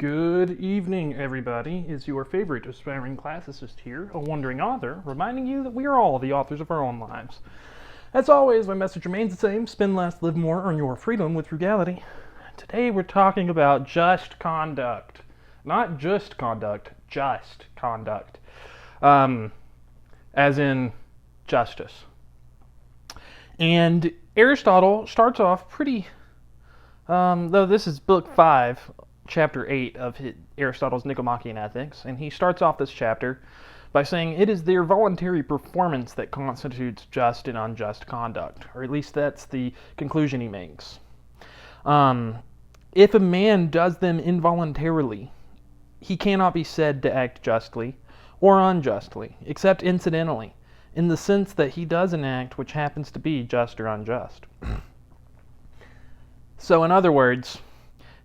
Good evening, everybody. It's your favorite aspiring classicist here, a wandering author, reminding you that we are all the authors of our own lives. As always, my message remains the same: spend less, live more, earn your freedom with frugality. Today we're talking about just conduct. Not just conduct, just conduct. As in justice. And Aristotle starts off pretty, though this is book 5, chapter 8 of Aristotle's Nicomachean Ethics, and he starts off this chapter by saying it is their voluntary performance that constitutes just and unjust conduct, or at least that's the conclusion he makes. If a man does them involuntarily, he cannot be said to act justly or unjustly, except incidentally, in the sense that he does an act which happens to be just or unjust. So in other words,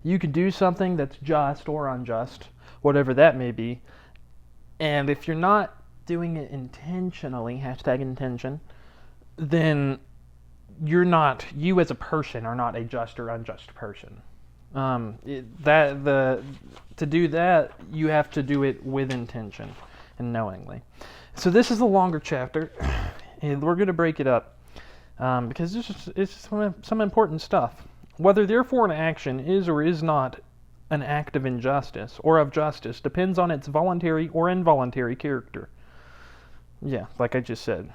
you could do something that's just or unjust, whatever that may be, and if you're not doing it intentionally, hashtag intention, then you as a person are not a just or unjust person. To do that, you have to do it with intention and knowingly. So this is a longer chapter, and we're going to break it up because it's some important stuff. Whether therefore an action is or is not an act of injustice or of justice depends on its voluntary or involuntary character. Yeah, like I just said.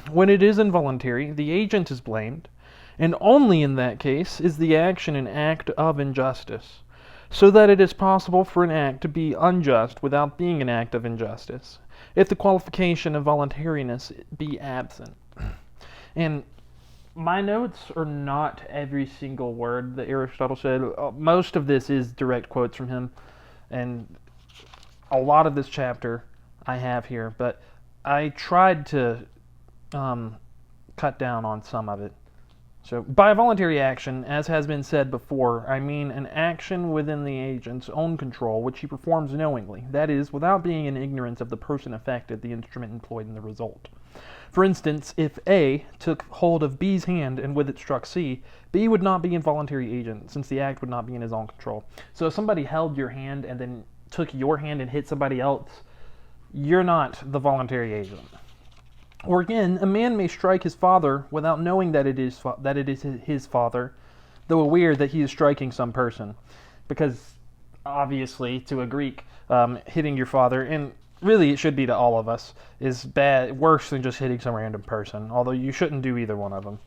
When it is involuntary, the agent is blamed, and only in that case is the action an act of injustice, so that it is possible for an act to be unjust without being an act of injustice, if the qualification of voluntariness be absent. And my notes are not every single word that Aristotle said. Most of this is direct quotes from him, and a lot of this chapter I have here, but I tried to cut down on some of it. So, by voluntary action, as has been said before, I mean an action within the agent's own control, which he performs knowingly, that is, without being in ignorance of the person affected, the instrument employed in the result. For instance, if A took hold of B's hand and with it struck C, B would not be an involuntary agent, since the act would not be in his own control. So if somebody held your hand and then took your hand and hit somebody else, you're not the voluntary agent. Or again, a man may strike his father without knowing that it is his father, though aware that he is striking some person. Because, obviously, to a Greek, hitting your father, and really it should be to all of us, is worse than just hitting some random person, although you shouldn't do either one of them.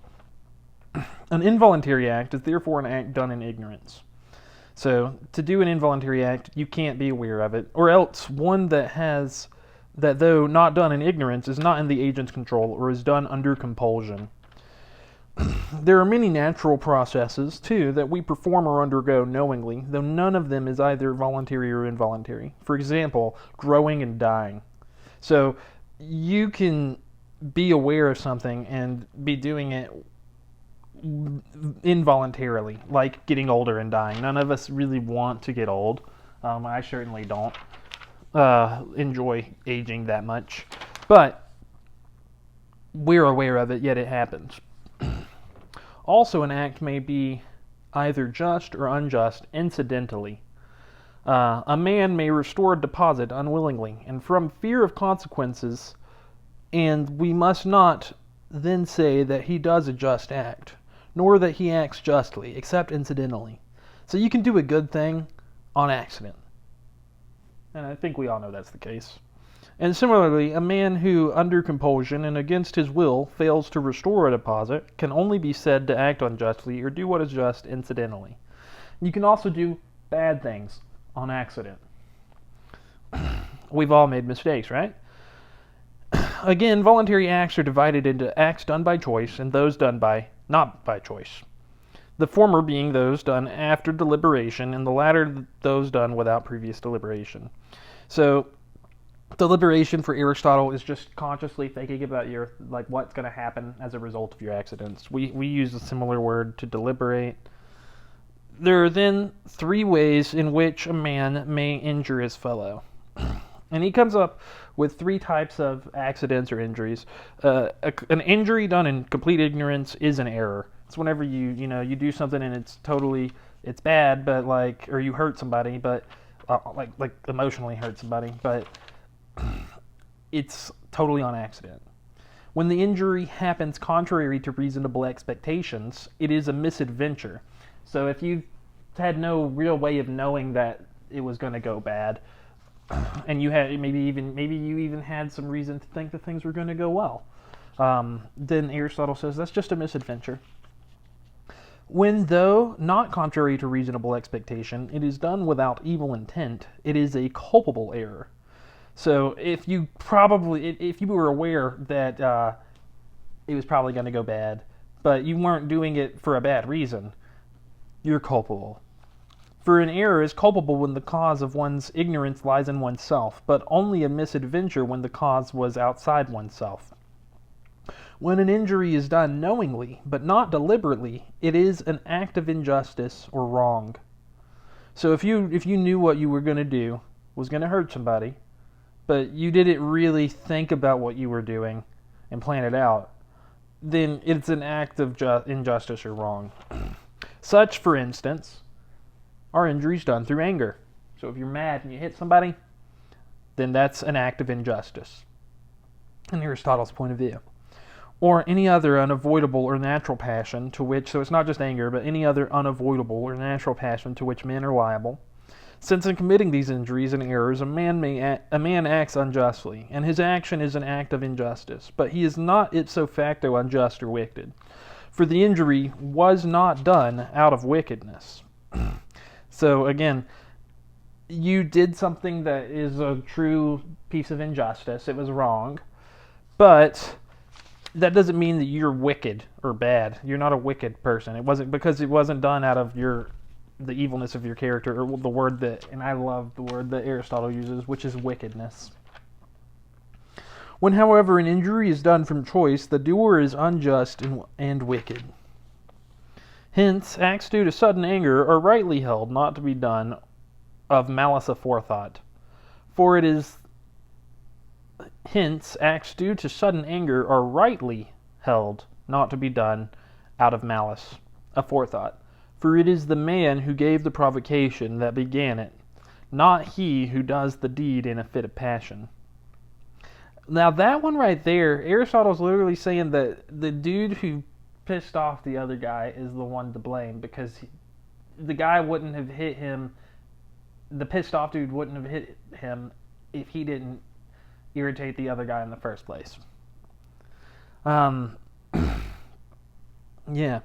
An involuntary act is therefore an act done in ignorance. So, to do an involuntary act, you can't be aware of it, or else one that though not done in ignorance is not in the agent's control or is done under compulsion. There are many natural processes, too, that we perform or undergo knowingly, though none of them is either voluntary or involuntary. For example, growing and dying. So you can be aware of something and be doing it involuntarily, like getting older and dying. None of us really want to get old. I certainly don't enjoy aging that much, but we're aware of it, yet it happens. Also, an act may be either just or unjust incidentally. A man may restore a deposit unwillingly, and from fear of consequences, and we must not then say that he does a just act, nor that he acts justly, except incidentally. So you can do a good thing on accident. And I think we all know that's the case. And similarly, a man who, under compulsion and against his will, fails to restore a deposit can only be said to act unjustly or do what is just incidentally. You can also do bad things on accident. We've all made mistakes, right? Again, voluntary acts are divided into acts done by choice and those done by not by choice. The former being those done after deliberation, and the latter those done without previous deliberation. So, deliberation for Aristotle is just consciously thinking about what's going to happen as a result of your accidents. We use a similar word to deliberate. There are then 3 ways in which a man may injure his fellow. And he comes up with 3 types of accidents or injuries. An injury done in complete ignorance is an error. It's whenever you do something and it's bad, but or you hurt somebody, but like emotionally hurt somebody, but it's totally on accident. When the injury happens contrary to reasonable expectations, it is a misadventure. So if you had no real way of knowing that it was going to go bad, and you had maybe you even had some reason to think that things were going to go well, then Aristotle says that's just a misadventure. When, though not contrary to reasonable expectation, it is done without evil intent, it is a culpable error. So if you were aware that it was probably going to go bad, but you weren't doing it for a bad reason, you're culpable. For an error is culpable when the cause of one's ignorance lies in oneself, but only a misadventure when the cause was outside oneself. When an injury is done knowingly, but not deliberately, it is an act of injustice or wrong. So if you knew what you were going to do was going to hurt somebody, but you didn't really think about what you were doing and plan it out, then it's an act of injustice or wrong. Such, for instance, are injuries done through anger. So if you're mad and you hit somebody, then that's an act of injustice, in Aristotle's point of view. Or any other unavoidable or natural passion to which, so it's not just anger, but any other unavoidable or natural passion to which men are liable. Since in committing these injuries and errors, a man acts unjustly, and his action is an act of injustice, but he is not ipso facto unjust or wicked, for the injury was not done out of wickedness. So again, you did something that is a true piece of injustice. It was wrong, but that doesn't mean that you're wicked or bad. You're not a wicked person. It wasn't done out of the evilness of your character, or the word that, and I love the word that Aristotle uses, which is wickedness. When, however, an injury is done from choice, the doer is unjust and wicked. Hence, acts due to sudden anger are rightly held not to be done of malice aforethought. For it is Hence, acts due to sudden anger are rightly held not to be done out of malice aforethought. For it is the man who gave the provocation that began it, not he who does the deed in a fit of passion. Now that one right there, Aristotle's literally saying that the dude who pissed off the other guy is the one to blame, because the guy wouldn't have hit him, the pissed off dude wouldn't have hit him if he didn't irritate the other guy in the first place. Yeah.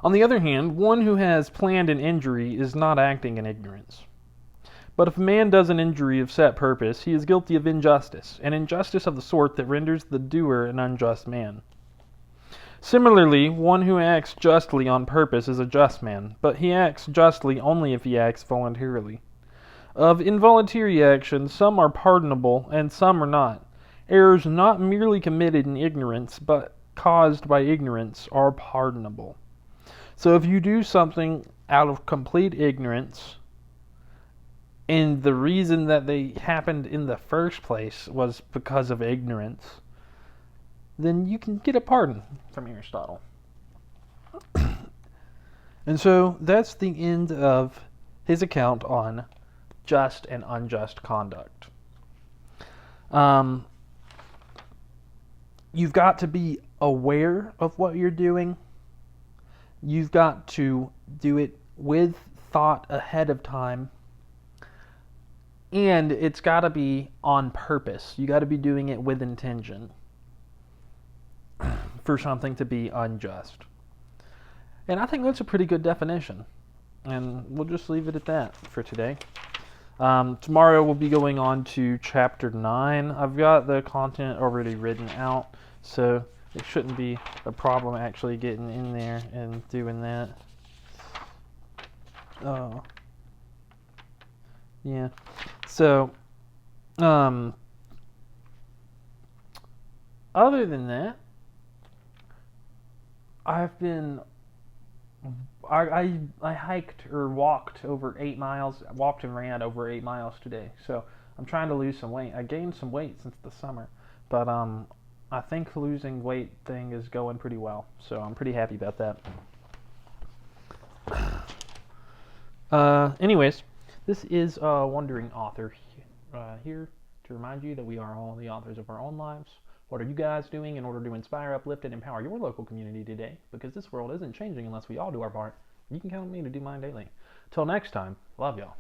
On the other hand, one who has planned an injury is not acting in ignorance. But if a man does an injury of set purpose, he is guilty of injustice, an injustice of the sort that renders the doer an unjust man. Similarly, one who acts justly on purpose is a just man, but he acts justly only if he acts voluntarily. Of involuntary actions, some are pardonable and some are not. Errors not merely committed in ignorance, but caused by ignorance, are pardonable. So if you do something out of complete ignorance, and the reason that they happened in the first place was because of ignorance, then you can get a pardon from Aristotle. And so that's the end of his account on just and unjust conduct. You've got to be aware of what you're doing. You've got to do it with thought ahead of time. And it's got to be on purpose. You got to be doing it with intention for something to be unjust. And I think that's a pretty good definition. And we'll just leave it at that for today. Tomorrow we'll be going on to chapter 9. I've got the content already written out, so it shouldn't be a problem actually getting in there and doing that. Oh. Yeah. So, other than that, I hiked or walked over 8 miles, walked and ran over 8 miles today. So I'm trying to lose some weight. I gained some weight since the summer, but I think losing weight thing is going pretty well. So I'm pretty happy about that. Anyways, This is a wandering author here to remind you that we are all the authors of our own lives. What are you guys doing in order to inspire, uplift, and empower your local community today? Because this world isn't changing unless we all do our part. You can count on me to do mine daily. Till next time, love y'all.